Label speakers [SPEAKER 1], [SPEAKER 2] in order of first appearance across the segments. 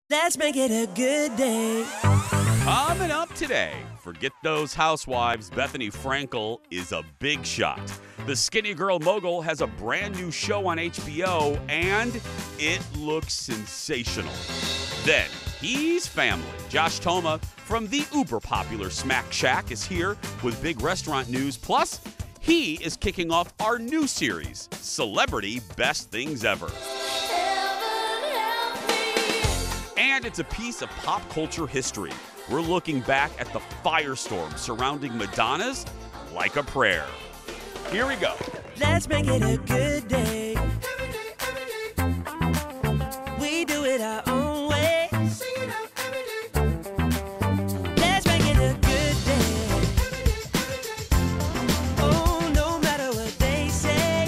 [SPEAKER 1] Let's make it a good day.
[SPEAKER 2] Coming up today, forget those housewives. Bethany Frankel is a big shot. The Skinny Girl mogul has a brand new show on HBO, and it looks sensational. Then, he's family. Josh Toma from the uber-popular Smack Shack is here with big restaurant news. Plus, he is kicking off our new series, Celebrity Best Things Ever. And it's a piece of pop culture history. We're looking back at the firestorm surrounding Madonna's Like a Prayer. Here we go.
[SPEAKER 1] Let's make it a good day. We do it our own way. Let's make it a good day. Oh, no matter what they say.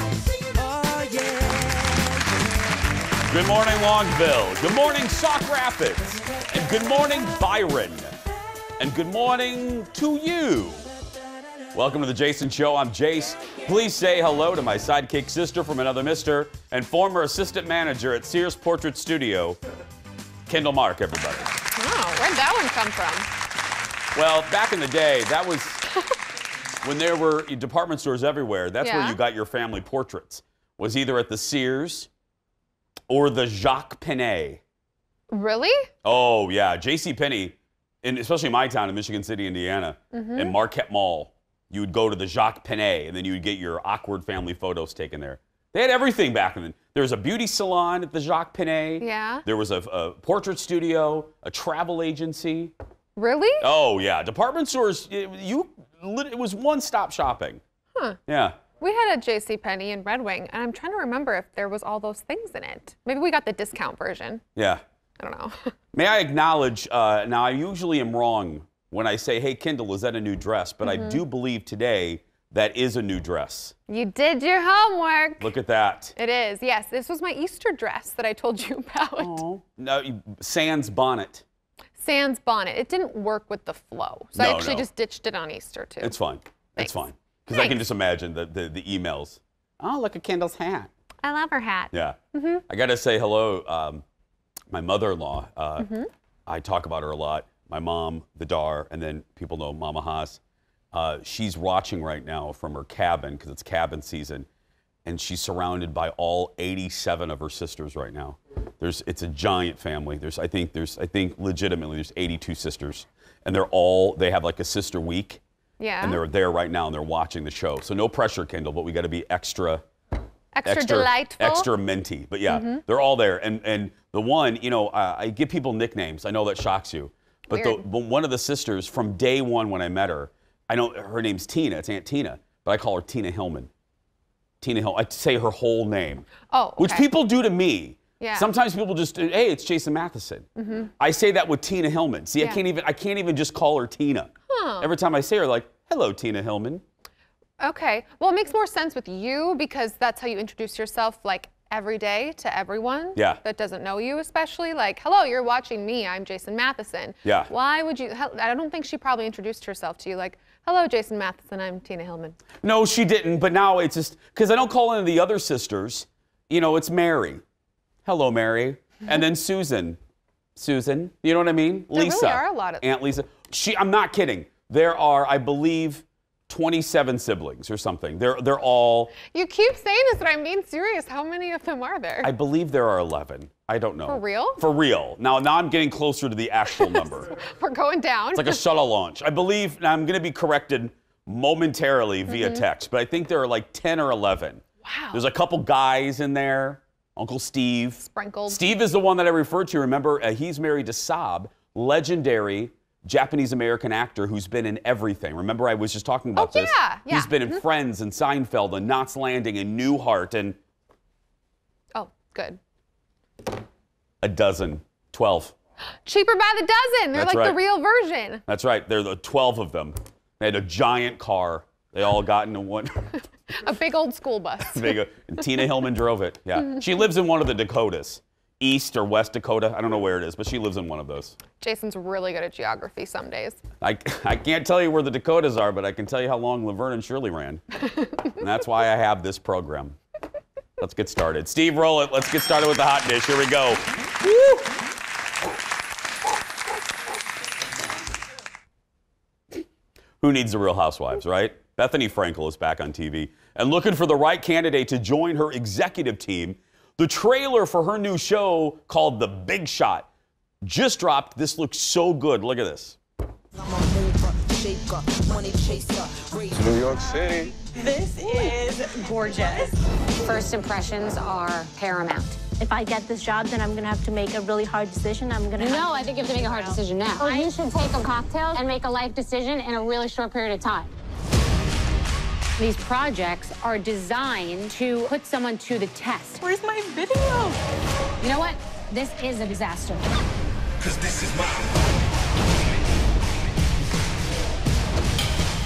[SPEAKER 1] Oh, yeah.
[SPEAKER 2] Good morning, Longville. Good morning, Sauk Rapids. And good morning, Byron. And good morning to you. Welcome to the Jason Show. I'm Jace. Please say hello to my sidekick sister from another mister and former assistant manager at Sears Portrait Studio, Kendall Mark, everybody.
[SPEAKER 3] Oh, where'd that one come from?
[SPEAKER 2] Well, back in the day, that was when there were department stores everywhere. That's where you got your family portraits. Was either at the Sears or the Jacques Penney.
[SPEAKER 3] Really?
[SPEAKER 2] Oh, yeah. JCPenney, especially my town in Michigan City, Indiana, in Marquette Mall, you would go to the Jacques Penney, and then you would get your awkward family photos taken there. They had everything back then. There was a beauty salon at the Jacques Penney.
[SPEAKER 3] Yeah.
[SPEAKER 2] There was a portrait studio, a travel agency.
[SPEAKER 3] Really?
[SPEAKER 2] Oh, yeah. Department stores, it was one-stop shopping.
[SPEAKER 3] Huh.
[SPEAKER 2] Yeah.
[SPEAKER 3] We had a JCPenney in Red Wing, and I'm trying to remember if there was all those things in it. Maybe we got the discount version.
[SPEAKER 2] Yeah.
[SPEAKER 3] I don't know.
[SPEAKER 2] May I acknowledge, now I usually am wrong when I say, hey, Kendall, is that a new dress? But I do believe today that is a new dress.
[SPEAKER 3] You did your homework.
[SPEAKER 2] Look at that.
[SPEAKER 3] It is, yes. This was my Easter dress that I told you about.
[SPEAKER 2] Oh. No, sans bonnet.
[SPEAKER 3] Sans bonnet. It didn't work with the flow. So I actually just ditched it on Easter, too.
[SPEAKER 2] It's fine.
[SPEAKER 3] Thanks.
[SPEAKER 2] It's fine. Because I can just imagine the emails. Oh, look at Kendall's hat.
[SPEAKER 3] I love her hat.
[SPEAKER 2] Yeah. I got to say hello. My mother-in-law, I talk about her a lot. My mom, the Dar, and then people know Mama Haas. She's watching right now from her cabin because it's cabin season, and she's surrounded by all 87 of her sisters right now. It's a giant family. I think legitimately there's 82 sisters, and they have like a sister week.
[SPEAKER 3] Yeah.
[SPEAKER 2] And they're there right now and they're watching the show. So no pressure, Kendall, but we got to be extra
[SPEAKER 3] delightful.
[SPEAKER 2] Extra minty. But yeah, they're all there. And the one, I give people nicknames. I know that shocks you. But one of the sisters from day one when I met her, I know her name's Tina. It's Aunt Tina. But I call her Tina Hillman. Tina Hillman. I say her whole name. Oh, okay. Which people do to me. Yeah. Sometimes people just, hey, it's Jason Matheson. I say that with Tina Hillman. See, I can't even just call her Tina. Huh. Every time I say her, like, hello, Tina Hillman.
[SPEAKER 3] Okay. Well, it makes more sense with you because that's how you introduce yourself, like, every day to everyone that doesn't know you, especially. Like, hello, you're watching me. I'm Jason Matheson. Yeah. Why would you? I don't think she probably introduced herself to you like, hello, Jason Matheson. I'm Tina Hillman.
[SPEAKER 2] No, she didn't. But now it's just because I don't call any of the other sisters. It's Mary. Hello, Mary. And then Susan. Susan. You know what I mean?
[SPEAKER 3] There
[SPEAKER 2] Lisa.
[SPEAKER 3] Really are a lot of
[SPEAKER 2] Aunt Lisa. I'm not kidding. There are, I believe, 27 siblings or something. They're all.
[SPEAKER 3] You keep saying this, but I'm being serious. How many of them are there?
[SPEAKER 2] I believe there are 11. I don't know.
[SPEAKER 3] For real?
[SPEAKER 2] For real. Now I'm getting closer to the actual number.
[SPEAKER 3] We're going down.
[SPEAKER 2] It's like a shuttle launch. I believe, now I'm going to be corrected momentarily via text, but I think there are like 10 or 11.
[SPEAKER 3] Wow.
[SPEAKER 2] There's a couple guys in there. Uncle Steve.
[SPEAKER 3] Sprinkled.
[SPEAKER 2] Steve is the one that I referred to. Remember, he's married to Saab, legendary Japanese-American actor who's been in everything. Remember, I was just talking about this?
[SPEAKER 3] Yeah.
[SPEAKER 2] He's been in Friends and Seinfeld and Knots Landing and Newhart and...
[SPEAKER 3] Oh, good.
[SPEAKER 2] A dozen. 12.
[SPEAKER 3] Cheaper by the dozen. They're
[SPEAKER 2] That's
[SPEAKER 3] like
[SPEAKER 2] right.
[SPEAKER 3] the real version.
[SPEAKER 2] That's right. There are 12 of them. They had a giant car. They all got into one.
[SPEAKER 3] A big old school bus.
[SPEAKER 2] And Tina Hillman drove it. Yeah. She lives in one of the Dakotas. East or West Dakota. I don't know where it is, but she lives in one of those.
[SPEAKER 3] Jason's really good at geography some days.
[SPEAKER 2] I can't tell you where the Dakotas are, but I can tell you how long Laverne and Shirley ran. And that's why I have this program. Let's get started. Steve, roll it. Let's get started with the hot dish. Here we go. Woo! Who needs the Real Housewives, right? Bethany Frankel is back on TV and looking for the right candidate to join her executive team. The trailer for her new show called The Big Shot just dropped. This looks so good. Look at this.
[SPEAKER 4] New York City.
[SPEAKER 5] This is gorgeous.
[SPEAKER 6] First impressions are paramount.
[SPEAKER 7] If I get this job, then I'm gonna have to make a really hard decision.
[SPEAKER 6] No, I think you have to make a hard decision now. Or you should take a cocktail and make a life decision in a really short period of time. These projects are designed to put someone to the test.
[SPEAKER 5] Where's my video?
[SPEAKER 6] You know what? This is a disaster.
[SPEAKER 4] Cause this is my...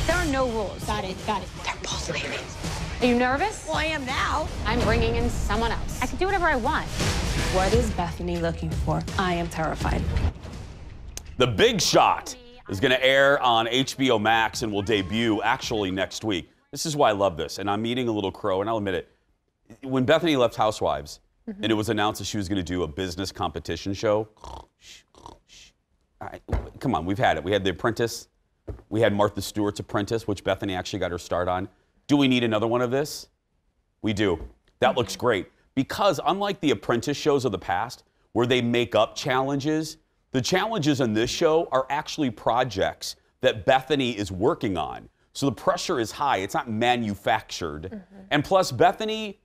[SPEAKER 6] There are no rules.
[SPEAKER 5] Got it.
[SPEAKER 6] They're both leaving. Are you nervous?
[SPEAKER 5] Well, I am now.
[SPEAKER 6] I'm bringing in someone else. I can do whatever I want.
[SPEAKER 5] What is Bethany looking for? I am terrified.
[SPEAKER 2] The Big Shot is going to air on HBO Max and will debut actually next week. This is why I love this, and I'm eating a little crow, and I'll admit it. When Bethany left Housewives, and it was announced that she was going to do a business competition show, come on, we've had it. We had The Apprentice. We had Martha Stewart's Apprentice, which Bethany actually got her start on. Do we need another one of this? We do. That looks great. Because unlike the Apprentice shows of the past, where they make up challenges, the challenges in this show are actually projects that Bethany is working on. So the pressure is high. It's not manufactured. And plus, Bethany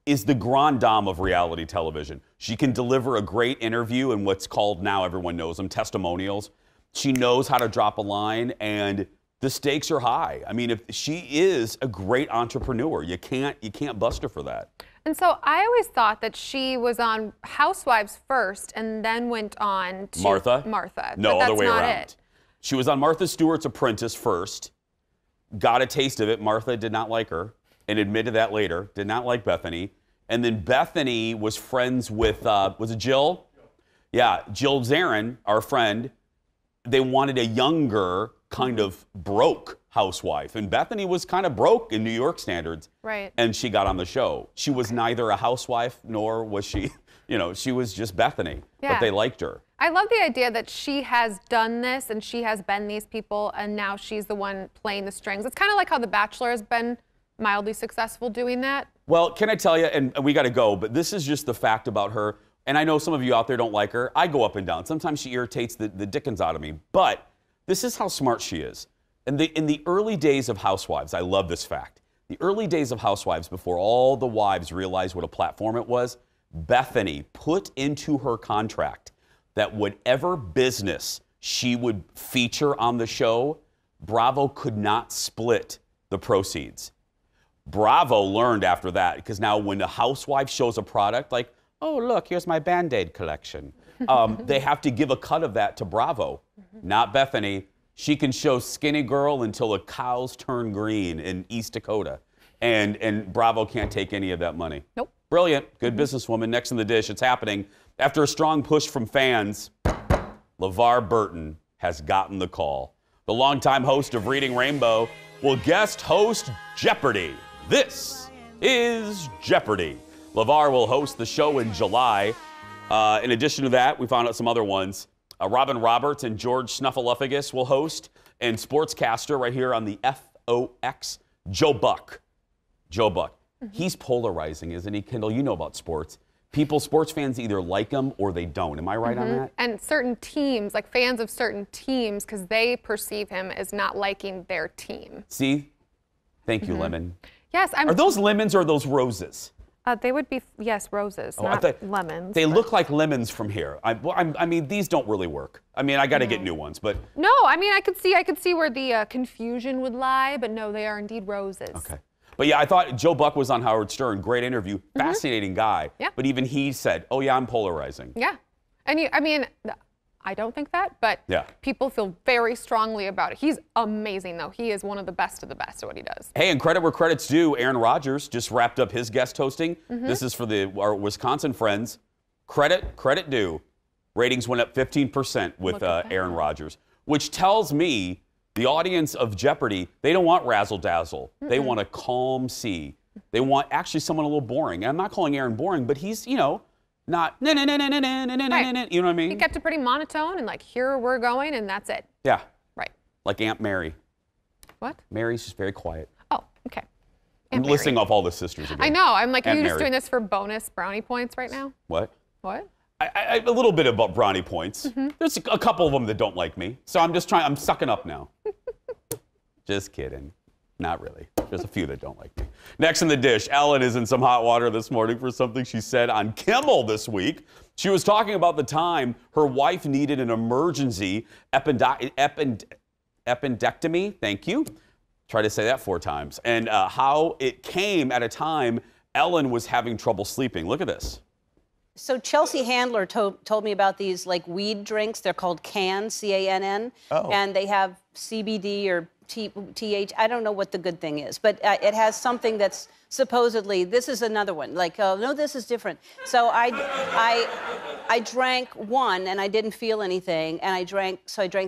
[SPEAKER 2] is the grande dame of reality television. She can deliver a great interview in what's called, now everyone knows them, testimonials. She knows how to drop a line, and the stakes are high. I mean, if she is a great entrepreneur. You can't bust her for that.
[SPEAKER 3] And so I always thought that she was on Housewives first and then went on to
[SPEAKER 2] Martha. No,
[SPEAKER 3] but
[SPEAKER 2] other way
[SPEAKER 3] that's not
[SPEAKER 2] around.
[SPEAKER 3] it.
[SPEAKER 2] She was on Martha Stewart's Apprentice first, got a taste of it. Martha did not like her and admitted that later, did not like Bethany. And then Bethany was friends with, was it Jill? Yeah, Jill Zarin, our friend. They wanted a younger, kind of broke housewife. And Bethany was kind of broke in New York standards.
[SPEAKER 3] Right.
[SPEAKER 2] And she got on the show. She was neither a housewife nor was she, she was just Bethany.
[SPEAKER 3] Yeah.
[SPEAKER 2] But they liked her.
[SPEAKER 3] I love the idea that she has done this and she has been these people and now she's the one playing the strings. It's kind of like how The Bachelor has been mildly successful doing that.
[SPEAKER 2] Well, can I tell you, and we got to go, but this is just the fact about her. And I know some of you out there don't like her. I go up and down. Sometimes she irritates the dickens out of me. But this is how smart she is. In the early days of Housewives, I love this fact. The early days of Housewives, before all the wives realized what a platform it was, Bethany put into her contract that whatever business she would feature on the show, Bravo could not split the proceeds. Bravo learned after that, because now when a housewife shows a product like, oh, look, here's my Band-Aid collection, they have to give a cut of that to Bravo, not Bethany. She can show Skinny Girl until the cows turn green in East Dakota, and Bravo can't take any of that money.
[SPEAKER 3] Nope.
[SPEAKER 2] Brilliant. Good businesswoman. Next in the dish, it's happening. After a strong push from fans, LeVar Burton has gotten the call. The longtime host of Reading Rainbow will guest host Jeopardy! This is Jeopardy! LeVar will host the show in July. In addition to that, we found out some other ones. Robin Roberts and George Snuffleupagus will host, and sportscaster right here on the FOX, Joe Buck. Joe Buck. He's polarizing, isn't he, Kendall? You know about sports. Sports fans either like him or they don't. Am I right on that?
[SPEAKER 3] And certain teams, like fans of certain teams, because they perceive him as not liking their team.
[SPEAKER 2] See? Thank you, Lemon.
[SPEAKER 3] Yes,
[SPEAKER 2] Are those lemons or are those roses?
[SPEAKER 3] They would be, yes, roses, not lemons.
[SPEAKER 2] They look like lemons from here. I mean, these don't really work. I mean, I got to get new ones, but.
[SPEAKER 3] No, I mean, I could see where the confusion would lie, but no, they are indeed roses.
[SPEAKER 2] Okay. But yeah, I thought Joe Buck was on Howard Stern. Great interview. Fascinating guy.
[SPEAKER 3] Yeah.
[SPEAKER 2] But even he said, oh yeah, I'm polarizing.
[SPEAKER 3] Yeah. And I mean, I don't think that, but people feel very strongly about it. He's amazing, though. He is one of the best at what he does.
[SPEAKER 2] Hey, and credit where credit's due. Aaron Rodgers just wrapped up his guest hosting. This is for our Wisconsin friends. Credit due. Ratings went up 15% with Aaron Rodgers, which tells me the audience of Jeopardy, they don't want razzle-dazzle. They want a calm sea. They want actually someone a little boring. And I'm not calling Aaron boring, but he's, not you know what I mean?
[SPEAKER 3] He kept it pretty monotone and like, here we're going, and that's it.
[SPEAKER 2] Yeah.
[SPEAKER 3] Right.
[SPEAKER 2] Like Aunt Mary.
[SPEAKER 3] What?
[SPEAKER 2] Mary's just very quiet.
[SPEAKER 3] Oh, okay.
[SPEAKER 2] I'm listing off all the sisters again.
[SPEAKER 3] I know. I'm like, are you
[SPEAKER 2] Aunt
[SPEAKER 3] just
[SPEAKER 2] Mary.
[SPEAKER 3] doing this for bonus brownie points right now?
[SPEAKER 2] What?
[SPEAKER 3] What?
[SPEAKER 2] A little bit about brownie points. There's a couple of them that don't like me. So I'm sucking up now. Just kidding. Not really. There's a few that don't like me. Next in the dish, Ellen is in some hot water this morning for something she said on Kimmel this week. She was talking about the time her wife needed an emergency appendectomy. Thank you. Try to say that 4 times. And how it came at a time Ellen was having trouble sleeping. Look at this.
[SPEAKER 8] So Chelsea Handler told me about these like weed drinks. They're called CAN, C-A-N-N. Oh. And they have CBD or TH. I don't know what the good thing is, but it has something that's supposedly, this is another one. Like, no, this is different. So I drank 1 and I didn't feel anything, and I drank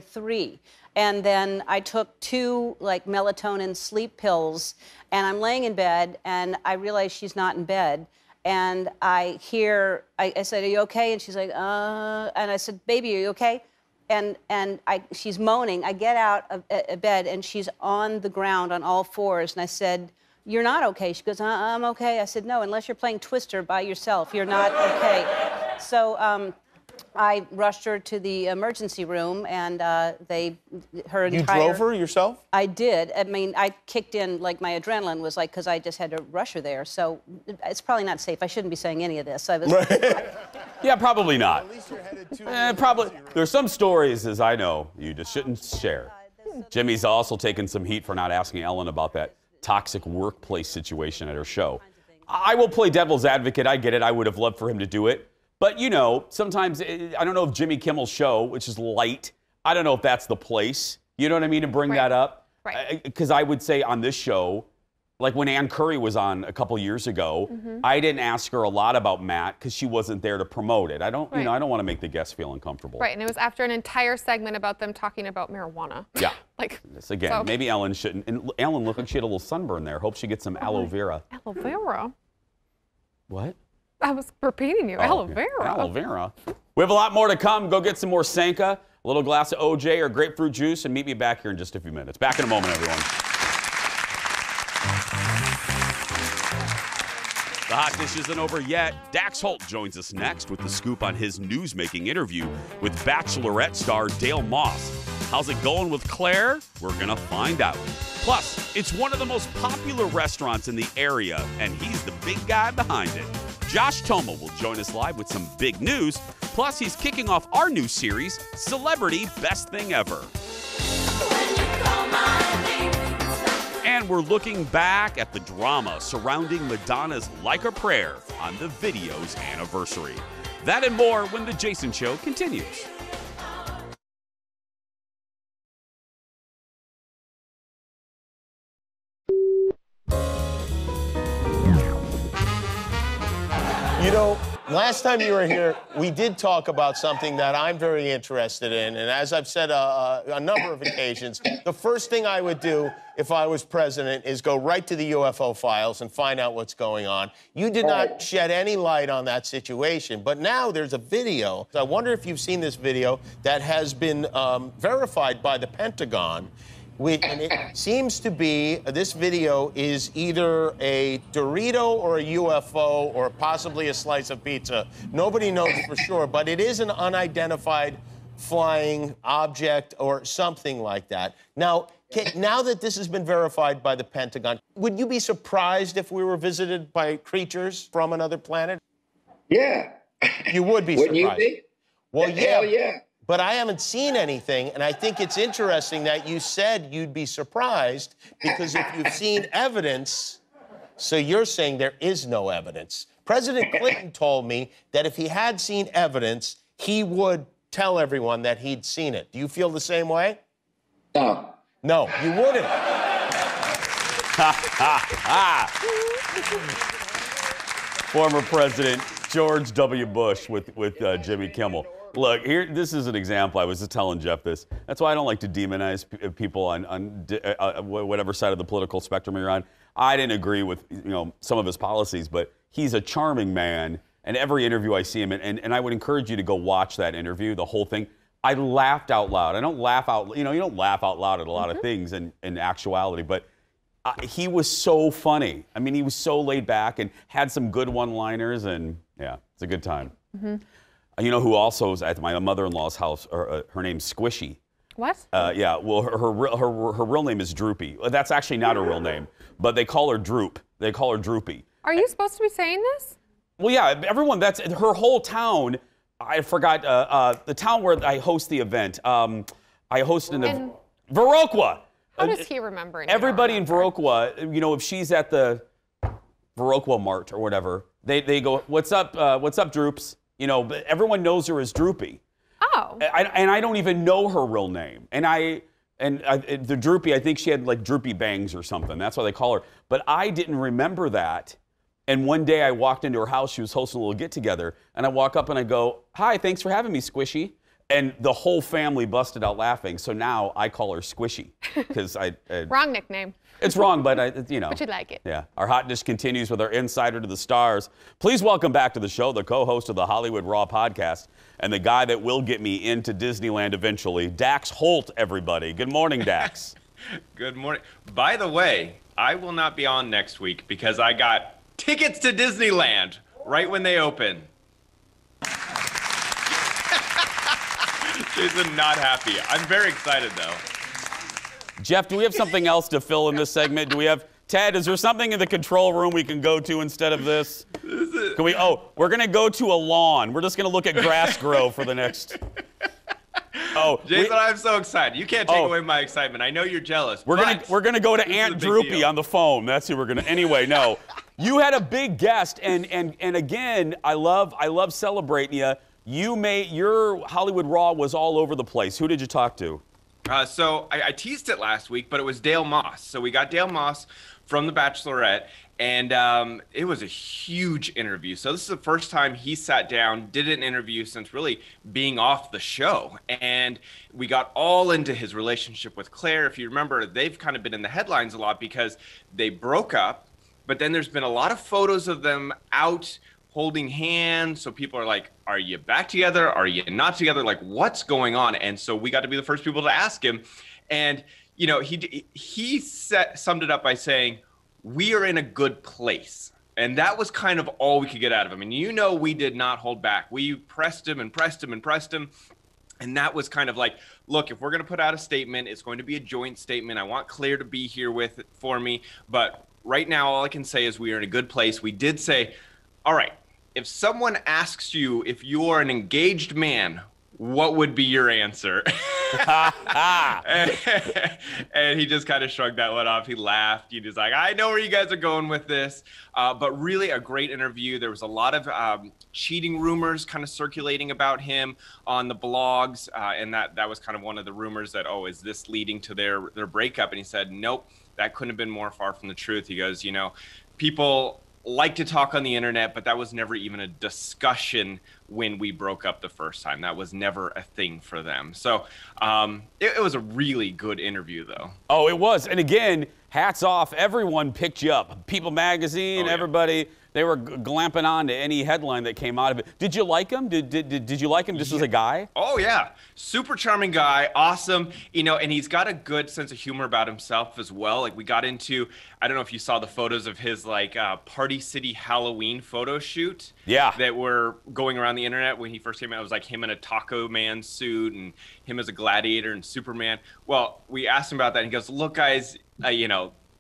[SPEAKER 8] 3. And then I took 2 like melatonin sleep pills, and I'm laying in bed, and I realize she's not in bed. And I said, are you okay? And she's like, and I said, baby, are you okay? And she's moaning. I get out of bed, and she's on the ground on all 4s. And I said, you're not okay. She goes, I'm okay. I said, no, unless you're playing Twister by yourself, you're not okay. So I rushed her to the emergency room, and
[SPEAKER 9] You drove her yourself?
[SPEAKER 8] I did. I mean, I kicked in, like, my adrenaline was like, because I just had to rush her there. So it's probably not safe. I shouldn't be saying any of this. I was.
[SPEAKER 2] Yeah, probably not.
[SPEAKER 9] At least you're headed to
[SPEAKER 2] probably. There's some stories, as I know, you just shouldn't share. Jimmy's also taken some heat for not asking Ellen about that toxic workplace situation at her show. I will play devil's advocate. I get it. I would have loved for him to do it. But, you know, sometimes, I don't know if Jimmy Kimmel's show, which is light, I don't know if that's the place, you know what I mean, to bring that up.
[SPEAKER 3] Right.
[SPEAKER 2] Because I would say on this show, like when Ann Curry was on a couple years ago, I didn't ask her a lot about Matt because she wasn't there to promote it. I don't, you know, I don't want to make the guests feel uncomfortable.
[SPEAKER 3] Right, and it was after an entire segment about them talking about marijuana.
[SPEAKER 2] Yeah.
[SPEAKER 3] Like,
[SPEAKER 2] this again,
[SPEAKER 3] so.
[SPEAKER 2] Maybe Ellen shouldn't. And Ellen looked like she had a little sunburn there. Hope she gets some aloe vera.
[SPEAKER 3] Aloe vera?
[SPEAKER 2] What?
[SPEAKER 3] I was repeating you. Aloe vera.
[SPEAKER 2] Aloe vera. We have a lot more to come. Go get some more Sanka, a little glass of OJ or grapefruit juice, and meet me back here in just a few minutes. Back in a moment, everyone. The hot dish isn't over yet. Dax Holt joins us next with the scoop on his news-making interview with Bachelorette star Dale Moss. How's it going with Claire? We're going to find out. Plus, it's one of the most popular restaurants in the area, and he's the big guy behind it. Josh Toma will join us live with some big news. Plus, he's kicking off our new series, Celebrity Best Thing Ever. And we're looking back at the drama surrounding Madonna's Like a Prayer on the video's anniversary. That and more when The Jason Show continues.
[SPEAKER 9] You know, last time you were here, we did talk about something that I'm very interested in. And as I've said a number of occasions, the first thing I would do if I was president is go right to the UFO files and find out what's going on. You did not shed any light on that situation. But now there's a video. I wonder if you've seen this video that has been verified by the Pentagon. And it seems to be, this video is either a Dorito or a UFO or possibly a slice of pizza. Nobody knows for sure, but it is an unidentified flying object or something like that. Now, now that this has been verified by the Pentagon, would you be surprised if we were visited by creatures from another planet?
[SPEAKER 10] Yeah.
[SPEAKER 9] You would be surprised.
[SPEAKER 10] Wouldn't you be?
[SPEAKER 9] Well, yeah.
[SPEAKER 10] Hell yeah.
[SPEAKER 9] But I haven't seen anything, and I think it's interesting that you said you'd be surprised because if you've seen evidence, so you're saying there is no evidence. President Clinton told me that if he had seen evidence, he would tell everyone that he'd seen it. Do you feel the same way?
[SPEAKER 10] No.
[SPEAKER 9] No, you wouldn't.
[SPEAKER 2] Former President George W. Bush with Jimmy Kimmel. Look, here, this is an example. I was just telling Jeff this. That's why I don't like to demonize people on whatever side of the political spectrum you're on. I didn't agree with some of his policies, but he's a charming man. And every interview I see him in, and I would encourage you to go watch that interview, the whole thing. I laughed out loud. I don't laugh out, you don't laugh out loud at a lot of things in actuality, but he was so funny. I mean, he was so laid back and had some good one-liners, and yeah, it's a good time. You know who also is at my mother-in-law's house? Her name's Squishy.
[SPEAKER 3] What?
[SPEAKER 2] Yeah, well, her real name is Droopy. That's actually not her real name, but they call her Droop. They call her Droopy.
[SPEAKER 3] Are you supposed to be saying this?
[SPEAKER 2] Well, yeah, everyone, that's her whole town. I forgot the town where I host the event. I hosted in Viroqua.
[SPEAKER 3] How does he remember it?
[SPEAKER 2] Everybody in Viroqua, if she's at the Viroqua Mart or whatever, they go, what's up, Droops? But everyone knows her as Droopy.
[SPEAKER 3] Oh.
[SPEAKER 2] And I don't even know her real name. The Droopy, I think she had like Droopy Bangs or something. That's why they call her. But I didn't remember that. And one day I walked into her house. She was hosting a little get-together. And I walk up and I go, "Hi, thanks for having me, Squishy." And the whole family busted out laughing. So now I call her Squishy. Because
[SPEAKER 3] Wrong nickname.
[SPEAKER 2] It's wrong, but
[SPEAKER 3] But you like it.
[SPEAKER 2] Yeah. Our hot dish continues with our insider to the stars. Please welcome back to the show the co-host of the Hollywood Raw podcast and the guy that will get me into Disneyland eventually, Dax Holt, everybody. Good morning, Dax.
[SPEAKER 11] Good morning. By the way, I will not be on next week because I got tickets to Disneyland right when they open. Jason, not happy. I'm very excited, though.
[SPEAKER 2] Jeff, do we have something else to fill in this segment? Do we have, Ted, is there something in the control room we can go to instead of this? Can we, we're going to go to a lawn. We're just going to look at grass grow for the next.
[SPEAKER 11] Jason, I'm so excited. You can't take away my excitement. I know you're jealous.
[SPEAKER 2] We're gonna go to Aunt Droopy on the phone. That's who we're gonna. Anyway, no. You had a big guest, and again, I love celebrating you. Your Hollywood Raw was all over the place. Who did you talk to?
[SPEAKER 11] So I teased it last week, but it was Dale Moss. So we got Dale Moss from The Bachelorette, and it was a huge interview. So this is the first time he sat down, did an interview since really being off the show. And we got all into his relationship with Claire. If you remember, they've kind of been in the headlines a lot because they broke up, but then there's been a lot of photos of them out holding hands. So people are like, are you back together? Are you not together? Like, what's going on? And so we got to be the first people to ask him. And, he summed it up by saying, we are in a good place. And that was kind of all we could get out of him. And we did not hold back. We pressed him and pressed him and pressed him. And that was kind of like, look, if we're going to put out a statement, it's going to be a joint statement. I want Claire to be here for me. But right now, all I can say is we are in a good place. We did say, all right, if someone asks you if you're an engaged man, what would be your answer? and he just kind of shrugged that one off. He laughed. He was like, I know where you guys are going with this. But really a great interview. There was a lot of cheating rumors kind of circulating about him on the blogs. And that was kind of one of the rumors that, is this leading to their breakup? And he said, nope, that couldn't have been more far from the truth. He goes, people like to talk on the internet, but that was never even a discussion when we broke up the first time. That was never a thing for them. So it was a really good interview, though. Oh, it was. And again, hats off. Everyone picked you up. People Magazine, everybody. They were glamping on to any headline that came out of it. Did you like him? Did you like him just as a guy? Oh, yeah. Super charming guy. Awesome. And he's got a good sense of humor about himself as well. Like, we got into, I don't know if you saw the photos of his, Party City Halloween photo shoot. Yeah. That were going around the internet when he first came out. It was like him in a Taco Man suit and him as a gladiator and Superman. Well, we asked him about that, and he goes, look, guys,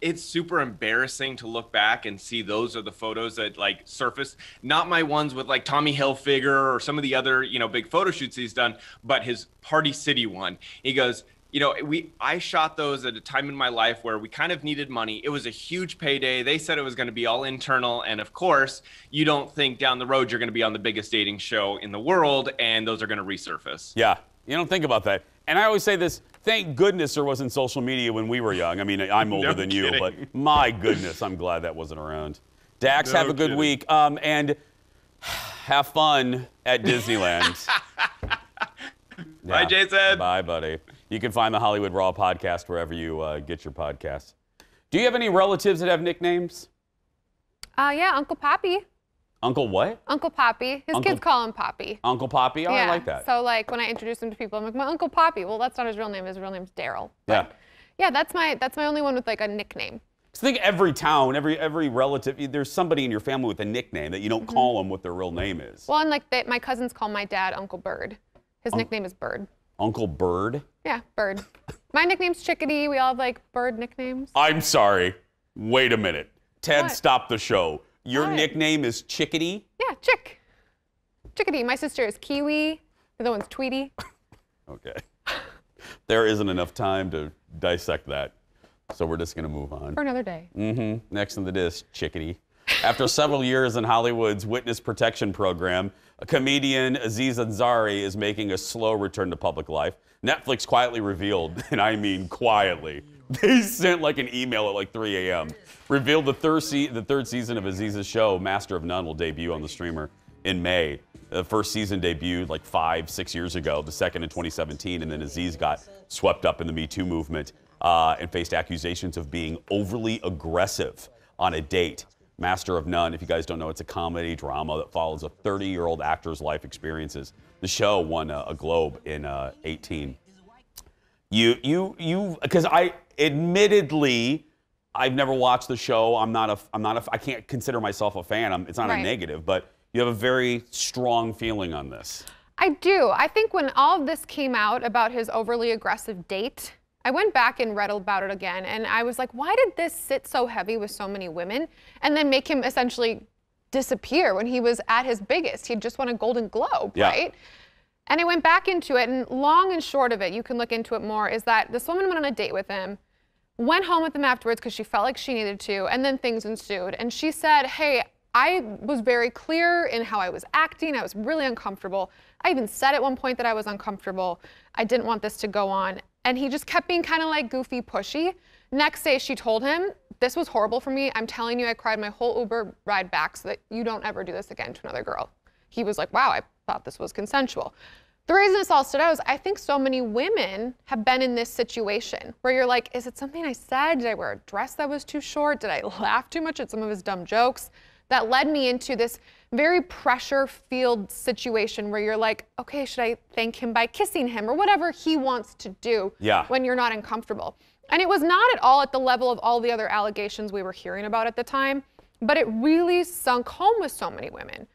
[SPEAKER 11] it's super embarrassing to look back and see those are the photos that surfaced. Not my ones with Tommy Hilfiger or some of the other, big photo shoots he's done, but his Party City one. He goes, I shot those at a time in my life where we kind of needed money. It was a huge payday. They said it was going to be all internal. And of course, you don't think down the road you're going to be on the biggest dating show in the world and those are going to resurface. Yeah, you don't think about that. And I always say this, thank goodness there wasn't social media when we were young. I mean, I'm older than you, but my goodness, I'm glad that wasn't around. Dax, have a good week. And have fun at Disneyland. Bye, Jason. Bye, buddy. You can find the Hollywood Raw podcast wherever you get your podcasts. Do you have any relatives that have nicknames?
[SPEAKER 3] Yeah, Uncle Pappy.
[SPEAKER 2] Uncle what?
[SPEAKER 3] Uncle Poppy. His kids call him Poppy.
[SPEAKER 2] Uncle Poppy? Oh,
[SPEAKER 3] yeah.
[SPEAKER 2] I like that.
[SPEAKER 3] So like when I introduce him to people, I'm like, my Uncle Poppy. Well, that's not his real name. His real name's Daryl. Yeah. Yeah, that's my only one with like a nickname.
[SPEAKER 2] I think every town, every relative, there's somebody in your family with a nickname that you don't call them what their real name is.
[SPEAKER 3] Well, and like my cousins call my dad Uncle Bird. His nickname is Bird.
[SPEAKER 2] Uncle Bird?
[SPEAKER 3] Yeah, Bird. My nickname's Chickadee. We all have like bird nicknames.
[SPEAKER 2] I'm sorry. Wait a minute. Ted, stop the show. Your nickname is Chickadee?
[SPEAKER 3] Yeah, Chickadee. My sister is Kiwi. The other one's Tweety.
[SPEAKER 2] Okay. There isn't enough time to dissect that. So we're just going to move on.
[SPEAKER 3] For another day.
[SPEAKER 2] Next on the disc, Chickadee. After several years in Hollywood's witness protection program, comedian Aziz Ansari is making a slow return to public life. Netflix quietly revealed, and I mean quietly, they sent like an email at like 3 a.m. Revealed the third season of Aziz's show, Master of None, will debut on the streamer in May. The first season debuted like 5-6 years ago, the second in 2017, and then Aziz got swept up in the Me Too movement and faced accusations of being overly aggressive on a date. Master of None, if you guys don't know, it's a comedy drama that follows a 30-year-old actor's life experiences. The show won a Globe in 18. Because admittedly, I've never watched the show. I can't consider myself a fan. It's not a negative, but you have a very strong feeling on this.
[SPEAKER 3] I do. I think when all of this came out about his overly aggressive date, I went back and read about it again, and I was like, why did this sit so heavy with so many women and then make him essentially disappear when he was at his biggest? He'd just won a Golden Globe, right? And I went back into it, and long and short of it, you can look into it more, is that this woman went on a date with him, went home with him afterwards because she felt like she needed to, and then things ensued. And she said, hey, I was very clear in how I was acting. I was really uncomfortable. I even said at one point that I was uncomfortable. I didn't want this to go on. And he just kept being kind of like goofy, pushy. Next day, she told him, this was horrible for me. I'm telling you, I cried my whole Uber ride back so that you don't ever do this again to another girl. He was like, wow, I thought this was consensual. The reason this all stood out is I think so many women have been in this situation where you're like, is it something I said? Did I wear a dress that was too short? Did I laugh too much at some of his dumb jokes? That led me into this very pressure-filled situation where you're like, okay, should I thank him by kissing him or whatever he wants to do when you're not uncomfortable? And it was not at all at the level of all the other allegations we were hearing about at the time, but it really sunk home with so many women.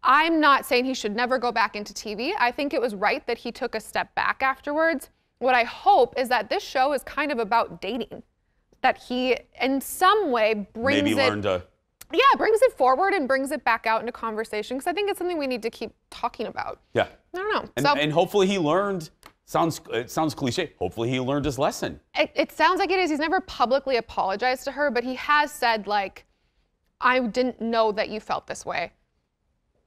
[SPEAKER 3] I'm not saying he should never go back into TV. I think it was right that he took a step back afterwards. What I hope is that this show is kind of about dating, that he in some way brings brings it forward and brings it back out into conversation, because I think it's something we need to keep talking about.
[SPEAKER 2] Yeah.
[SPEAKER 3] I don't
[SPEAKER 2] know. And hopefully he learned, it sounds cliche, hopefully he learned his lesson.
[SPEAKER 3] It sounds like it is. He's never publicly apologized to her, but he has said, like, I didn't know that you felt this way.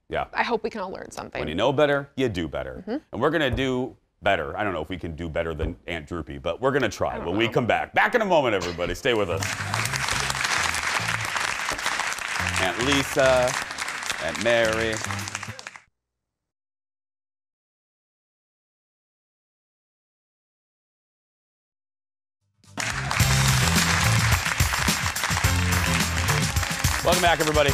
[SPEAKER 2] Yeah.
[SPEAKER 3] I hope we can all learn something.
[SPEAKER 2] When you know better, you do better. And we're going to do better. I don't know if we can do better than Aunt Droopy, but we're going to try when we come back. Back in a moment, everybody. Stay with us. Aunt Lisa, Aunt Mary. Welcome back, everybody.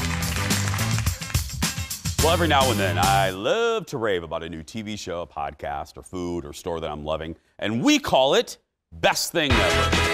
[SPEAKER 2] Well, every now and then, I love to rave about a new TV show, a podcast, or food, or store that I'm loving, and we call it Best Thing Ever.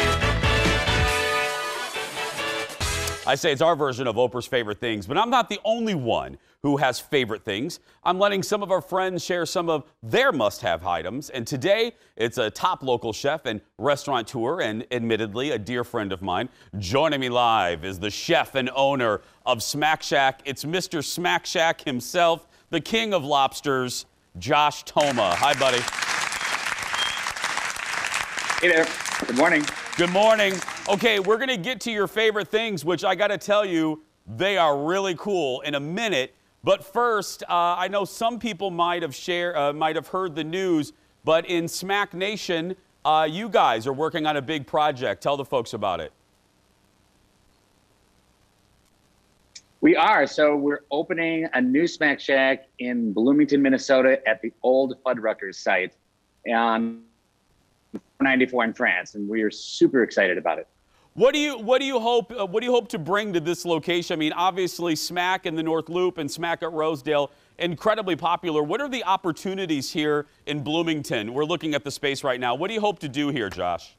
[SPEAKER 2] I say it's our version of Oprah's favorite things, but I'm not the only one who has favorite things. I'm letting some of our friends share some of their must-have items, and today it's a top local chef and restaurateur, and admittedly a dear friend of mine. Joining me live is the chef and owner of Smack Shack. It's Mr. Smack Shack himself, the king of lobsters, Josh Toma. Hi, buddy.
[SPEAKER 12] Hey there. Good morning.
[SPEAKER 2] Good morning. Okay, we're going to get to your favorite things, which I got to tell you, they are really cool in a minute. But first, I know some people might have heard the news, but in Smack Nation, you guys are working on a big project. Tell the folks about it.
[SPEAKER 12] We are. So we're opening a new Smack Shack in Bloomington, Minnesota at the old Fuddruckers site on 94 in France, and we are super excited about it.
[SPEAKER 2] What do you hope to bring to this location? I mean, obviously Smack in the North Loop and Smack at Rosedale, incredibly popular. What are the opportunities here in Bloomington? We're looking at the space right now. What do you hope to do here, Josh?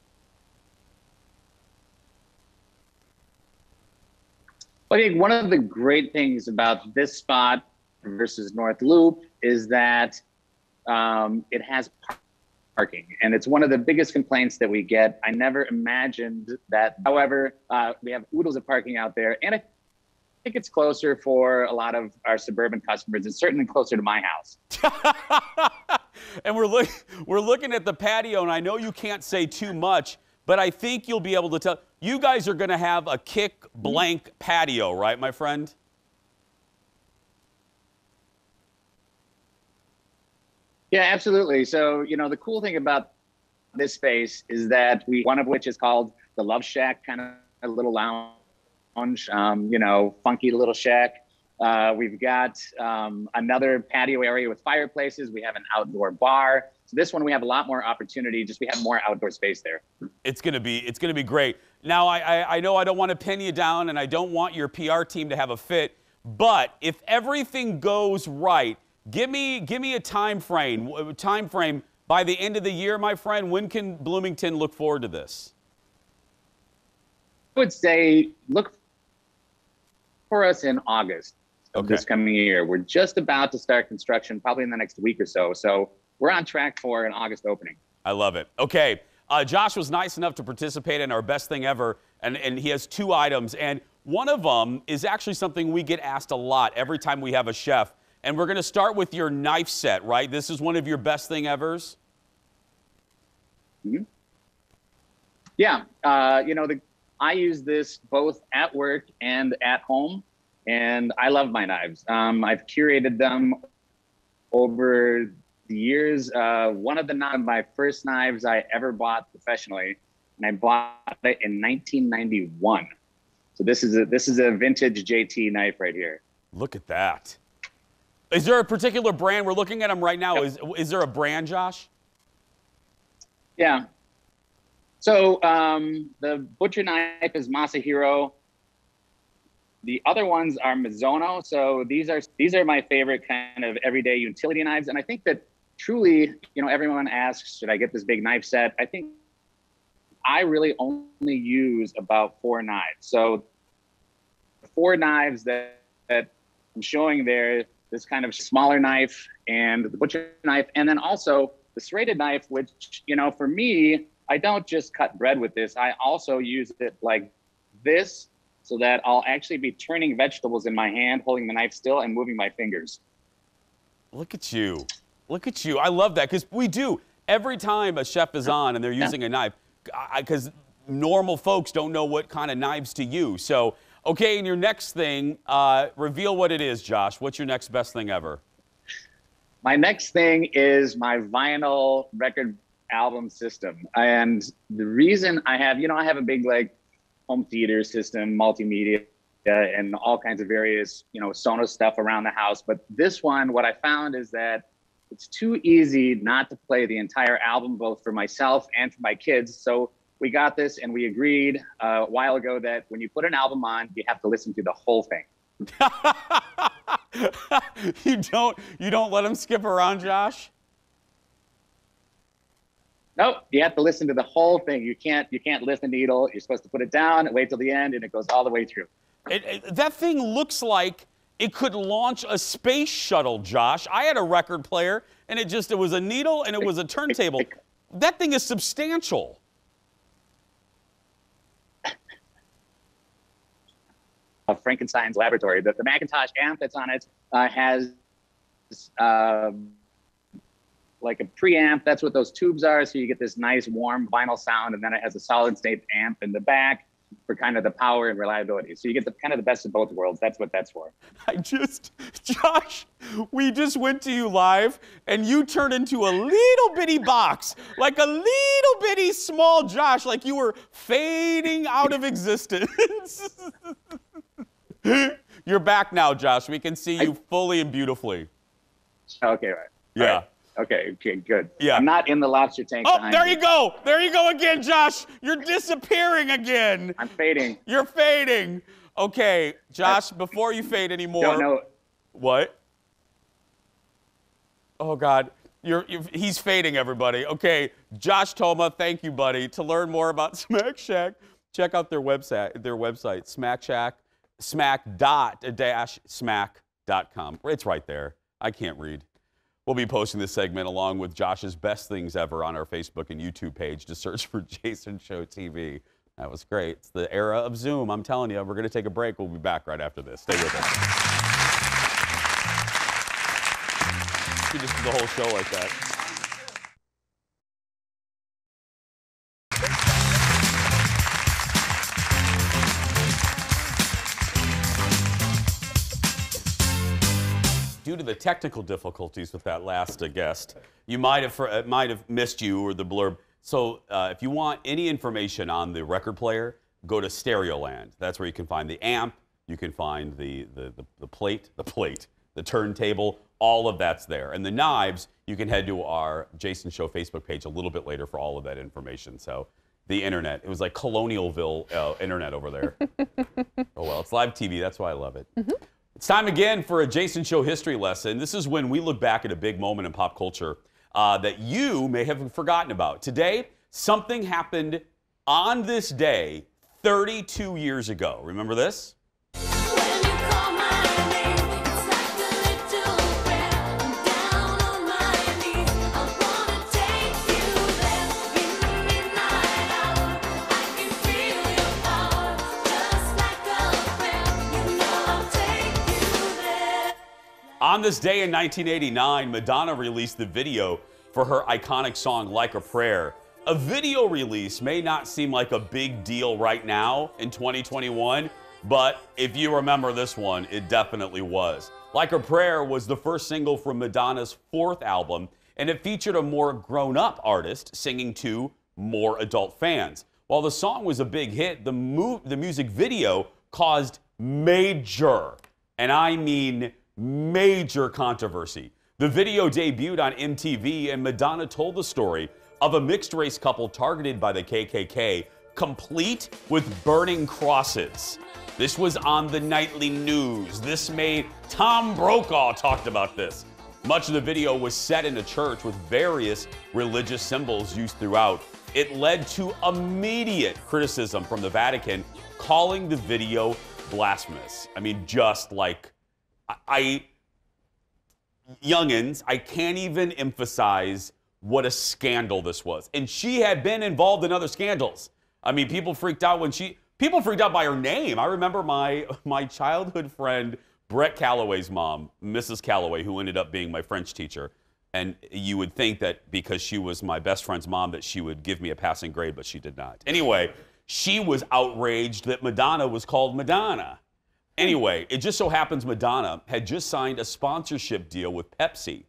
[SPEAKER 12] I think one of the great things about this spot versus North Loop is that it has parking, and it's one of the biggest complaints that we get. I never imagined that. However, we have oodles of parking out there, and I think it's closer for a lot of our suburban customers. It's certainly closer to my house.
[SPEAKER 2] And we're looking at the patio, and I know you can't say too much, but I think you'll be able to tell. You guys are going to have a kick blank patio, right, my friend?
[SPEAKER 12] Yeah, absolutely. So, you know, the cool thing about this space is that one of which is called the Love Shack, kind of a little lounge, you know, funky little shack. We've got another patio area with fireplaces. We have an outdoor bar. So this one, we have a lot more opportunity. Just we have more outdoor space there. It's gonna
[SPEAKER 2] be great. Now, I know I don't want to pin you down, and I don't want your PR team to have a fit. But if everything goes right, give me a time frame. By the end of the year, my friend. When can Bloomington look forward to this?
[SPEAKER 12] I would say look for us in August of this coming year. We're just about to start construction, probably in the next week or so. So we're on track for an August opening.
[SPEAKER 2] I love it. Okay, Josh was nice enough to participate in our best thing ever, and he has 2 items, and one of them is actually something we get asked a lot every time we have a chef. And we're going to start with your knife set, right? This is one of your best thing evers?
[SPEAKER 12] Mm-hmm. Yeah. You know, I use this both at work and at home, and I love my knives. I've curated them over the years. One of my first knives I ever bought professionally, and I bought it in 1991. So this is a vintage JT knife right here.
[SPEAKER 2] Look at that. Is there a particular brand? We're looking at them right now. Yep. Is there a brand, Josh?
[SPEAKER 12] Yeah. So the butcher knife is Masahiro. The other ones are Mizuno. So these are my favorite kind of everyday utility knives. And I think that truly, you know, everyone asks, should I get this big knife set? I think I really only use about 4 knives. So the 4 knives that I'm showing there, this kind of smaller knife and the butcher knife, and then also the serrated knife, which, you know, for me, I don't just cut bread with this. I also use it like this so that I'll actually be turning vegetables in my hand, holding the knife still and moving my fingers.
[SPEAKER 2] Look at you. Look at you. I love that, because we do. Every time a chef is on and they're using a knife, because normal folks don't know what kind of knives to use. So, okay, and your next thing, reveal what it is, Josh. What's your next best thing ever?
[SPEAKER 12] My next thing is my vinyl record album system. And the reason I have a big like home theater system, multimedia, and all kinds of various, you know, Sonos stuff around the house. But this one, what I found is that it's too easy not to play the entire album, both for myself and for my kids. So we got this, and we agreed a while ago that when you put an album on, you have to listen to the whole thing.
[SPEAKER 2] You don't let them skip around, Josh?
[SPEAKER 12] Nope, you have to listen to the whole thing. You can't lift the needle. You're supposed to put it down and wait till the end, and it goes all the way through.
[SPEAKER 2] That thing looks like it could launch a space shuttle, Josh. I had a record player, and it was a needle and it was a turntable. That thing is substantial.
[SPEAKER 12] Of Frankenstein's laboratory. The Macintosh amp that's on it has like a preamp. That's what those tubes are. So you get this nice warm vinyl sound, and then it has a solid state amp in the back for kind of the power and reliability. So you get the kind of the best of both worlds. That's what that's for.
[SPEAKER 2] Josh, we just went to you live, and you turned into a little bitty box, like a little bitty small Josh, like you were fading out of existence. You're back now, Josh. We can see you fully and beautifully.
[SPEAKER 12] Okay, right.
[SPEAKER 2] Yeah.
[SPEAKER 12] All right. Okay, good.
[SPEAKER 2] Yeah.
[SPEAKER 12] I'm not in the lobster tank.
[SPEAKER 2] Oh, there you go. There you go again, Josh. You're disappearing again.
[SPEAKER 12] I'm fading.
[SPEAKER 2] You're fading. Okay, Josh, before you fade anymore.
[SPEAKER 12] Don't know.
[SPEAKER 2] What? Oh, God. He's fading, everybody. Okay, Josh Toma, thank you, buddy. To learn more about Smack Shack, check out their website, Smack Shack, smack.-smack.com. It's right there. I can't read. We'll be posting this segment along with Josh's best things ever on our Facebook and YouTube page. Just search for Jason Show TV. That was great. It's the era of Zoom. I'm telling you, we're going to take a break. We'll be back right after this. Stay with us. We just did the whole show like that. Due to the technical difficulties with that last guest, it might have missed you or the blurb. So if you want any information on the record player, go to Stereoland. That's where you can find the amp, you can find the plate, the turntable, all of that's there. And the knobs, you can head to our Jason Show Facebook page a little bit later for all of that information. So the internet, it was like Colonialville internet over there. Oh well, it's live TV, that's why I love it. Mm-hmm. It's time again for a Jason Show history lesson. This is when we look back at a big moment in pop culture that you may have forgotten about. Today, something happened on this day 32 years ago. Remember this? On this day in 1989, Madonna released the video for her iconic song, Like a Prayer. A video release may not seem like a big deal right now in 2021, but if you remember this one, it definitely was. Like a Prayer was the first single from Madonna's fourth album, and it featured a more grown-up artist singing to more adult fans. While the song was a big hit, the music video caused major, and I mean major controversy. The video debuted on MTV, and Madonna told the story of a mixed-race couple targeted by the KKK, complete with burning crosses. This was on the nightly news. This made Tom Brokaw talked about this. Much of the video was set in a church with various religious symbols used throughout. It led to immediate criticism from the Vatican, calling the video blasphemous. I mean, just like youngins, I can't even emphasize what a scandal this was. And she had been involved in other scandals. I mean, people freaked out by her name. I remember my childhood friend, Brett Calloway's mom, Mrs. Calloway, who ended up being my French teacher. And you would think that because she was my best friend's mom that she would give me a passing grade, but she did not. Anyway, she was outraged that Madonna was called Madonna. Anyway, it just so happens Madonna had just signed a sponsorship deal with Pepsi,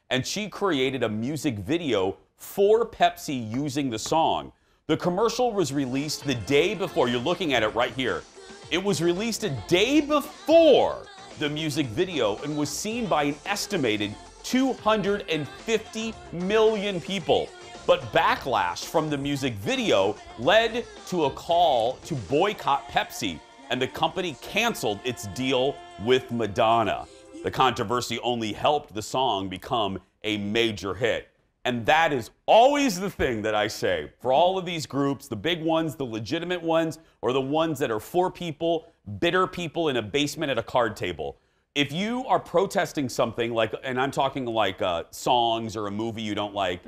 [SPEAKER 2] and she created a music video for Pepsi using the song. The commercial was released the day before. You're looking at it right here. It was released a day before the music video and was seen by an estimated 250 million people. But backlash from the music video led to a call to boycott Pepsi, and the company canceled its deal with Madonna. The controversy only helped the song become a major hit. And that is always the thing that I say for all of these groups, the big ones, the legitimate ones, or the ones that are for people, bitter people in a basement at a card table. If you are protesting something like, and I'm talking like songs or a movie you don't like,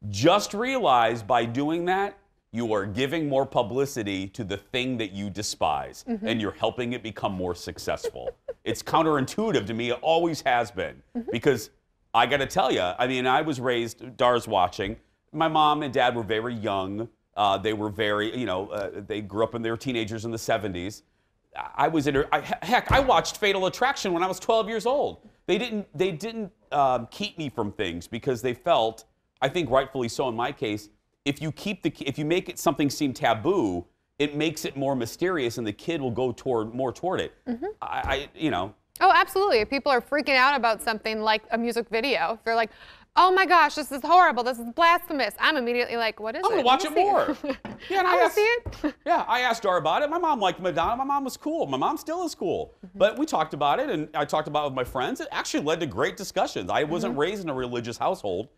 [SPEAKER 2] just realize by doing that, you are giving more publicity to the thing that you despise, and you're helping it become more successful. It's counterintuitive to me. It always has been. Because I got to tell you, I mean, I was raised, Dar's watching. My mom and dad were very young. They were very, they grew up and they were teenagers in the 70s. Heck, I watched Fatal Attraction when I was 12 years old. They didn't keep me from things because they felt, I think rightfully so in my case, if you make it something seem taboo, it makes it more mysterious, and the kid will go more toward it.
[SPEAKER 3] Oh, absolutely. If people are freaking out about something like a music video, if they're like, oh my gosh, this is horrible, this is blasphemous, I'm immediately like, what is it?
[SPEAKER 2] I'm gonna watch it more. Yeah, and
[SPEAKER 3] I see it.
[SPEAKER 2] Yeah, I asked her about it. My mom liked Madonna. My mom was cool. My mom still is cool. But we talked about it, and I talked about it with my friends. It actually led to great discussions. I wasn't raised in a religious household,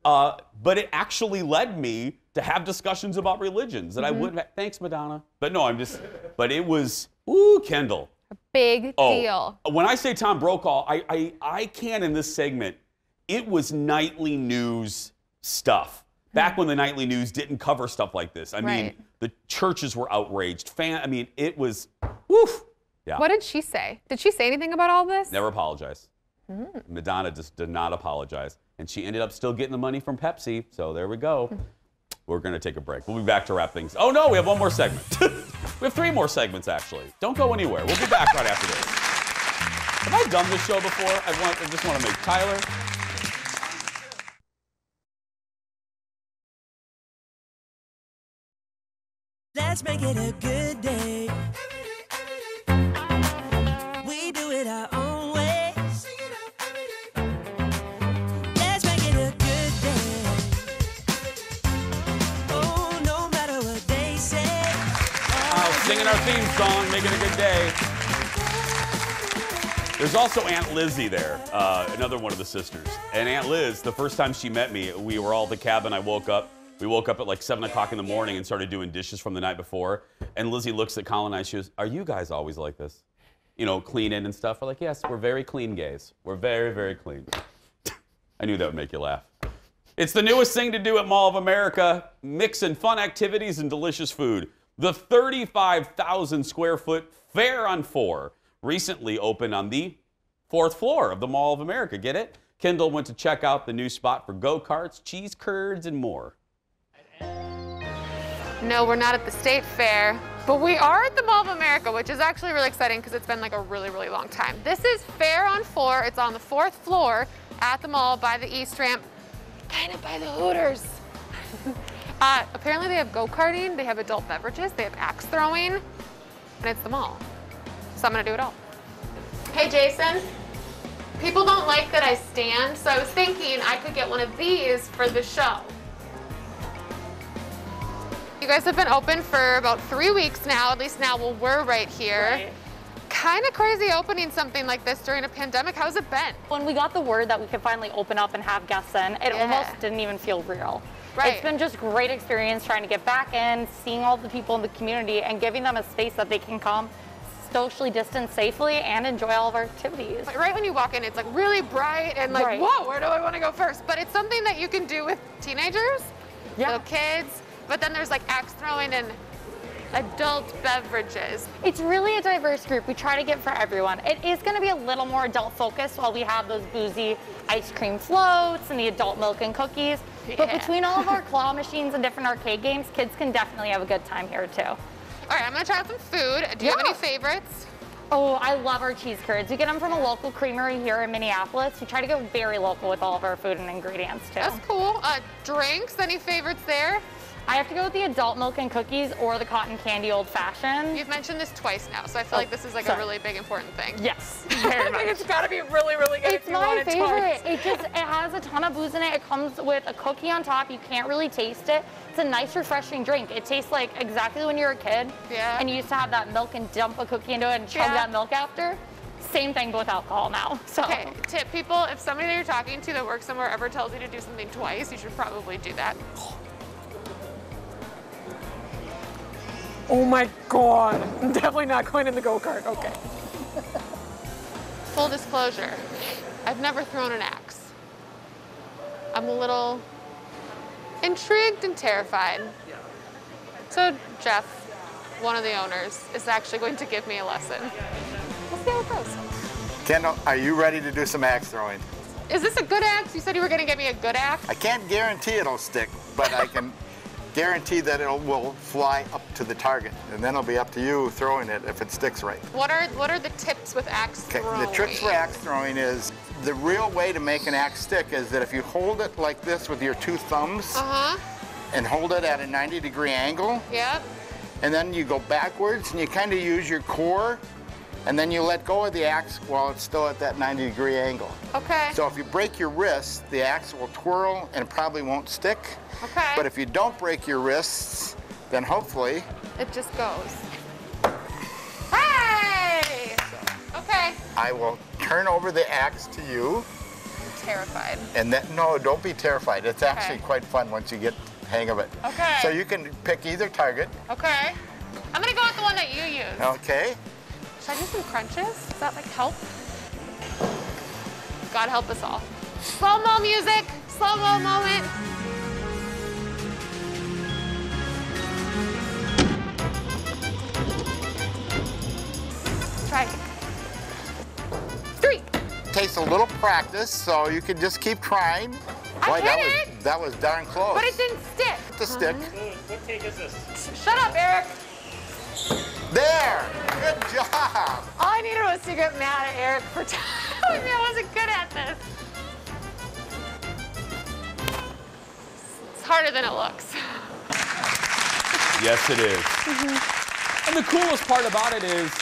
[SPEAKER 2] but it actually led me to have discussions about religions that I wouldn't have. Thanks, Madonna. But no, but it was, ooh, Kendall.
[SPEAKER 3] A big deal.
[SPEAKER 2] When I say Tom Brokaw, I can in this segment, it was nightly news stuff. Back when the nightly news didn't cover stuff like this. I mean, the churches were outraged. It was, woof. Yeah.
[SPEAKER 3] What did she say? Did she say anything about all this?
[SPEAKER 2] Never apologized. Madonna just did not apologize. And she ended up still getting the money from Pepsi. So there we go. We're going to take a break. We'll be back to wrap things. Oh, no, we have one more segment. We have 3 more segments, actually. Don't go anywhere. We'll be back right after this. Have I done this show before? I just want to make Tyler.
[SPEAKER 1] Let's make it a good day. We do it our own way. Let's make it a good day. Oh, no matter what they say.
[SPEAKER 2] Singing our theme song, make it a good day. There's also Aunt Lizzie there, another one of the sisters. And Aunt Liz, the first time she met me, we were all at the cabin. We woke up at like 7 o'clock in the morning and started doing dishes from the night before. And Lizzie looks at Colin and I, she goes, are you guys always like this? You know, cleaning and stuff. We're like, yes, we're very clean gays. We're very, very clean. I knew that would make you laugh. It's the newest thing to do at Mall of America, mixing fun activities and delicious food. The 35,000 square foot Fair on 4 recently opened on the 4th floor of the Mall of America. Get it? Kendall went to check out the new spot for go-karts, cheese curds, and more.
[SPEAKER 3] No, we're not at the State Fair, but we are at the Mall of America, which is actually really exciting because it's been like a really, really long time. This is Fair on 4. It's on the 4th floor at the mall by the East Ramp, kind of by the Hooters. Apparently they have go-karting, they have adult beverages, they have axe throwing, and it's the mall. So I'm gonna do it all. Hey Jason, people don't like that I stand, so I was thinking I could get one of these for the show. You guys have been open for about 3 weeks now, at least now we're right here. Right. Kind of crazy opening something like this during a pandemic. How's it been?
[SPEAKER 13] When we got the word that we could finally open up and have guests in, it almost didn't even feel real. Right. It's been just great experience trying to get back in, seeing all the people in the community and giving them a space that they can come socially distance safely and enjoy all of our activities.
[SPEAKER 3] Right when you walk in, it's like really bright and like, whoa, where do I want to go first? But it's something that you can do with teenagers, little kids, but then there's like axe throwing and adult beverages.
[SPEAKER 13] It's really a diverse group. We try to get for everyone. It is going to be a little more adult focused while we have those boozy ice cream floats and the adult milk and cookies. But between all of our claw machines and different arcade games, kids can definitely have a good time here too.
[SPEAKER 3] All right, I'm gonna try out some food. Do you have any favorites?
[SPEAKER 13] Oh, I love our cheese curds. We get them from a local creamery here in Minneapolis. We try to go very local with all of our food and ingredients too.
[SPEAKER 3] That's cool. Drinks, any favorites there?
[SPEAKER 13] I have to go with the adult milk and cookies or the cotton candy old fashioned.
[SPEAKER 3] You've mentioned this twice now, so I feel like this is like a really big important thing.
[SPEAKER 13] Yes, very much.
[SPEAKER 3] It's gotta be really, really good.
[SPEAKER 13] It's my favorite. It has a ton of booze in it. It comes with a cookie on top. You can't really taste it. It's a nice, refreshing drink. It tastes like exactly when you were a kid.
[SPEAKER 3] Yeah.
[SPEAKER 13] And you used to have that milk and dump a cookie into it and chug that milk after. Same thing, but with alcohol now. So.
[SPEAKER 3] Okay, tip people, if somebody that you're talking to that works somewhere ever tells you to do something twice, you should probably do that.
[SPEAKER 14] Oh my God, I'm definitely not going in the go-kart, okay.
[SPEAKER 3] Full disclosure, I've never thrown an axe. I'm a little intrigued and terrified. So Jeff, one of the owners, is actually going to give me a lesson. We'll see how it goes.
[SPEAKER 15] Kendall, are you ready to do some axe throwing?
[SPEAKER 3] Is this a good axe? You said you were gonna get me a good axe?
[SPEAKER 15] I can't guarantee it'll stick, but I can guarantee that it will fly up to the target, and then it'll be up to you throwing it if it sticks right.
[SPEAKER 3] What are the tips with axe throwing?
[SPEAKER 15] The tricks for axe throwing is, the real way to make an axe stick is that if you hold it like this with your 2 thumbs, and hold it at a 90-degree angle, and then you go backwards and you kind of use your core and then you let go of the axe while it's still at that 90-degree angle.
[SPEAKER 3] Okay.
[SPEAKER 15] So if you break your wrists, the axe will twirl and it probably won't stick.
[SPEAKER 3] Okay.
[SPEAKER 15] But if you don't break your wrists, then hopefully...
[SPEAKER 3] It just goes. Hey! Okay.
[SPEAKER 15] I will turn over the axe to you.
[SPEAKER 3] I'm terrified.
[SPEAKER 15] And then, no, don't be terrified. It's actually quite fun once you get the hang of it.
[SPEAKER 3] Okay.
[SPEAKER 15] So you can pick either target.
[SPEAKER 3] Okay. I'm gonna go with the one that you use.
[SPEAKER 15] Okay.
[SPEAKER 3] Should I do some crunches? Does that like help? God help us all. Slow-mo music, slow-mo moment. Try. 3.
[SPEAKER 15] Takes a little practice, so you can just keep trying. Boy, that was darn close.
[SPEAKER 3] But it didn't stick.
[SPEAKER 15] The stick.
[SPEAKER 16] What take is this?
[SPEAKER 3] Shut up, Eric.
[SPEAKER 15] There. Good job.
[SPEAKER 3] All I needed was to get mad at Eric for telling me I wasn't good at this. It's harder than it looks.
[SPEAKER 2] Yes, it is. And the coolest part about it is,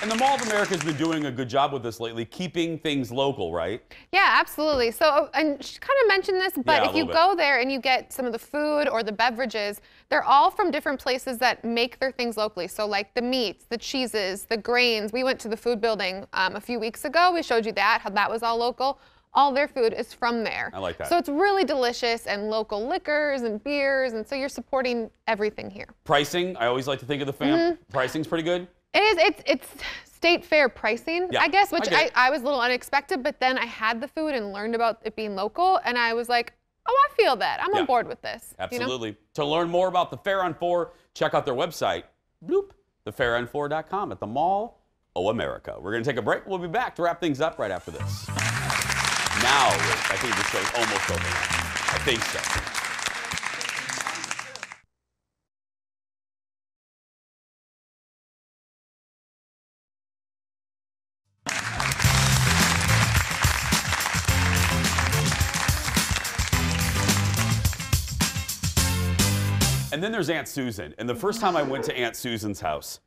[SPEAKER 2] and the Mall of America has been doing a good job with this lately, keeping things local, right?
[SPEAKER 3] Yeah, absolutely. So, and she kind of mentioned this, but if you go there and you get some of the food or the beverages, they're all from different places that make their things locally. So like the meats, the cheeses, the grains. We went to the food building a few weeks ago. We showed you that, how that was all local. All their food is from there.
[SPEAKER 2] I like that.
[SPEAKER 3] So it's really delicious, and local liquors and beers, and so you're supporting everything here.
[SPEAKER 2] Pricing, I always like to think of the fam. Pricing's pretty good.
[SPEAKER 3] It is. It's state fair pricing,
[SPEAKER 2] Yeah,
[SPEAKER 3] I guess, which
[SPEAKER 2] I
[SPEAKER 3] I was a little unexpected, but then I had the food and learned about it being local, and I was like, oh, I feel that. I'm on board with this.
[SPEAKER 2] Absolutely.
[SPEAKER 3] You know?
[SPEAKER 2] To learn more about the Fair on 4, check out their website, thefairon4.com at the Mall of America. We're going to take a break. We'll be back to wrap things up right after this. Now, I think the show's almost over. I think so. And then there's Aunt Susan. And the first time I went to Aunt Susan's house,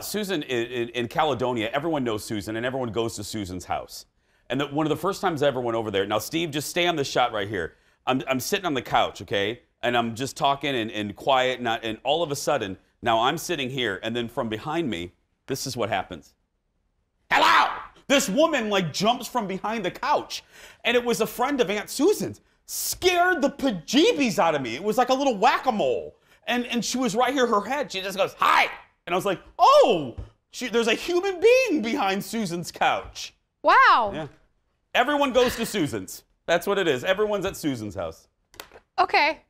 [SPEAKER 2] Susan in Caledonia, everyone knows Susan and everyone goes to Susan's house. And one of the first times I ever went over there, now Steve, just stay on this shot right here. I'm sitting on the couch, okay? And I'm just talking and quiet, and all of a sudden, now I'm sitting here, and then from behind me, this is what happens. Hello! This woman like jumps from behind the couch. And it was a friend of Aunt Susan's. Scared the bejeebies out of me. It was like a little whack-a-mole. And she was right here, her head, she just goes, hi! And I was like, oh, there's a human being behind Susan's couch.
[SPEAKER 3] Wow.
[SPEAKER 2] Yeah. Everyone goes to Susan's. That's what it is. Everyone's at Susan's house.
[SPEAKER 3] Okay.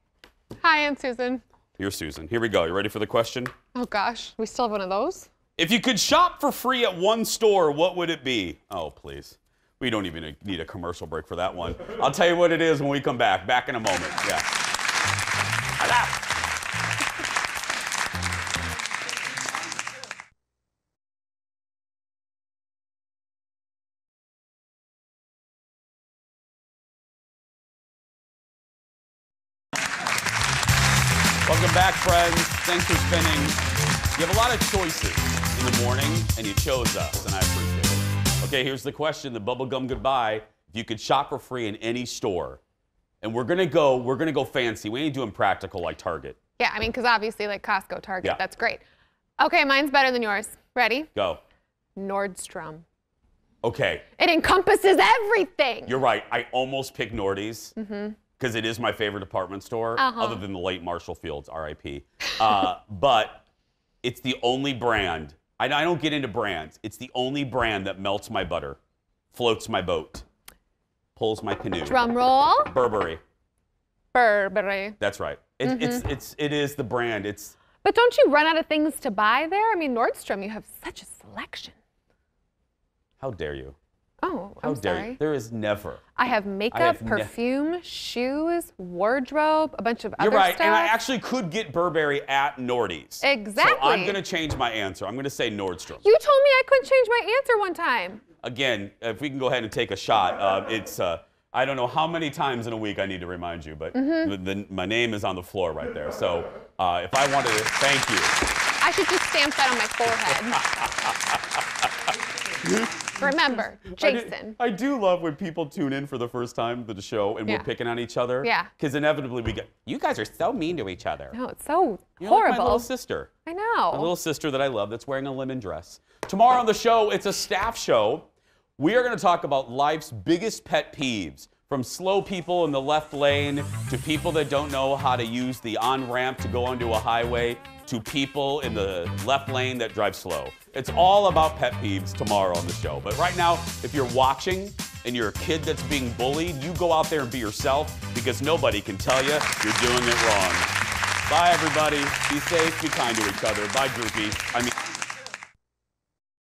[SPEAKER 3] Hi, Aunt Susan.
[SPEAKER 2] You're Susan. Here we go. You ready for the question?
[SPEAKER 3] Oh, gosh. We still have one of those?
[SPEAKER 2] If you could shop for free at one store, what would it be? Oh, please. We don't even need a commercial break for that one. I'll tell you what it is when we come back. Back in a moment. Yeah. Welcome back, friends. Thanks for spending. You have a lot of choices in the morning, and you chose us, and I appreciate it. Okay, here's the question, the bubblegum goodbye. If you could shop for free in any store, and we're gonna go fancy. We ain't doing practical like Target.
[SPEAKER 3] Yeah, I mean, because obviously, like Costco, Target, that's great. Okay, mine's better than yours. Ready?
[SPEAKER 2] Go.
[SPEAKER 3] Nordstrom.
[SPEAKER 2] Okay.
[SPEAKER 3] It encompasses everything.
[SPEAKER 2] You're right. I almost picked Nordy's. Because it is my favorite department store, other than the late Marshall Fields, R.I.P. But it's the only brand. I don't get into brands. It's the only brand that melts my butter, floats my boat, pulls my canoe.
[SPEAKER 3] Drum roll.
[SPEAKER 2] Burberry.
[SPEAKER 3] Burberry.
[SPEAKER 2] That's right. It is the brand.
[SPEAKER 3] But don't you run out of things to buy there? I mean, Nordstrom, you have such a selection.
[SPEAKER 2] How dare you?
[SPEAKER 3] Oh,
[SPEAKER 2] How
[SPEAKER 3] I'm
[SPEAKER 2] dare
[SPEAKER 3] sorry.
[SPEAKER 2] you? There is never.
[SPEAKER 3] I have makeup, perfume, shoes, wardrobe, a bunch of other
[SPEAKER 2] You're right,
[SPEAKER 3] stuff.
[SPEAKER 2] and I actually could get Burberry at Nordy's.
[SPEAKER 3] Exactly.
[SPEAKER 2] So I'm going to change my answer. I'm going to say Nordstrom.
[SPEAKER 3] You told me I couldn't change my answer one time.
[SPEAKER 2] Again, if we can go ahead and take a shot, I don't know how many times in a week I need to remind you, but my name is on the floor right there. So if I wanted to, thank you.
[SPEAKER 3] I should just stamp that on my forehead. Remember, Jason.
[SPEAKER 2] I do love when people tune in for the first time to the show and we're picking on each other.
[SPEAKER 3] Yeah.
[SPEAKER 2] Because inevitably we get, you guys are so mean to each other.
[SPEAKER 3] No, it's so
[SPEAKER 2] You're
[SPEAKER 3] horrible.
[SPEAKER 2] like my little sister.
[SPEAKER 3] I know.
[SPEAKER 2] My little sister that I love that's wearing a lemon dress. Tomorrow on the show, it's a staff show. We are going to talk about life's biggest pet peeves. From slow people in the left lane, to people that don't know how to use the on-ramp to go onto a highway, to people in the left lane that drive slow. It's all about pet peeves tomorrow on the show. But right now, if you're watching and you're a kid that's being bullied, you go out there and be yourself, because nobody can tell you you're doing it wrong. Bye, everybody. Be safe, be kind to each other. Bye, groupie.